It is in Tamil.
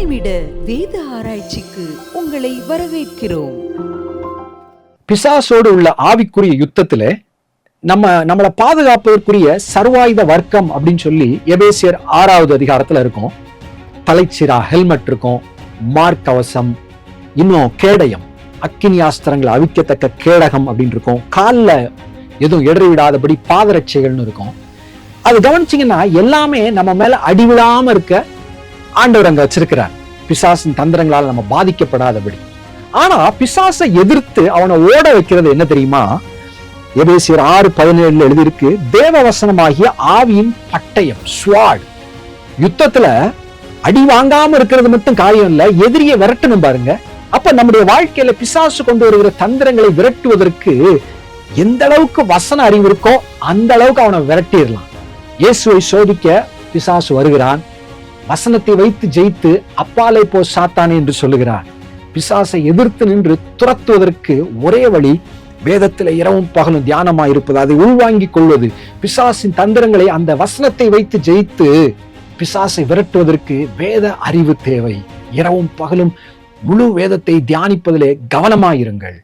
நிமிட வேத ஆராய்ச்சிக்கு உங்களை வரவேற்கிறோம். பிசாசோடு உள்ள ஆவிக்குரிய யுத்தத்துல நம்மளை பாதுகாப்பதற்குரிய சர்வாயுத வர்க்கம் அப்படின்னு சொல்லி எபேசியர் 6வது அதிகாரத்துல இருக்கும். தலைச்சிரா, ஹெல்மெட் இருக்கும், மார்க் கவசம், இன்னும் கேடயம், அக்கினி ஆஸ்திரங்களை அவிக்கத்தக்க கேடகம் அப்படின்னு இருக்கும். காலில் எதுவும் இடறி விடாதபடி பாதரட்சைகள்னு இருக்கும். அது கவனிச்சிங்கன்னா எல்லாமே நம்ம மேல அடிவிடாம இருக்க ஆண்டவர் அங்க வச்சிருக்கிறார், பிசாசின் தந்திரங்களால் நம்ம பாதிக்கப்படாதபடி. ஆனா பிசாசை எதிர்த்து அவனை ஓட வைக்கிறது என்ன தெரியுமா? எபேசியர் 6:17 எழுதியிருக்கு, தேவ வசனமாகிய ஆவியின் பட்டயம், ஸ்வாட். யுத்தத்துல அடி வாங்காம இருக்கிறது மட்டும் காரியம் இல்ல, எதிரியை விரட்டணும் பாருங்க. அப்ப நம்முடைய வாழ்க்கையில பிசாசு கொண்டு வருகிற தந்திரங்களை விரட்டுவதற்கு எந்த அளவுக்கு வசன அறிவு இருக்கோ அந்த அளவுக்கு அவனை விரட்டிடலாம். இயேசுவை சோதிக்க பிசாசு வருகிறான். வசனத்தை வைத்து ஜெயித்து அப்பாலே போ சாத்தானே என்று சொல்லுகிறார். பிசாசை எதிர்த்து நின்று துரத்துவதற்கு ஒரே வழி வேதத்துல இரவும் பகலும் தியானமாய் இருப்பது, அதை உள்வாங்கிக் கொள்வது. பிசாசின் தந்திரங்களை அந்த வசனத்தை வைத்து ஜெயித்து பிசாசை விரட்டுவதற்கு வேத அறிவு தேவை. இரவும் பகலும் முழு வேதத்தை தியானிப்பதிலே கவனமாயிருங்கள்.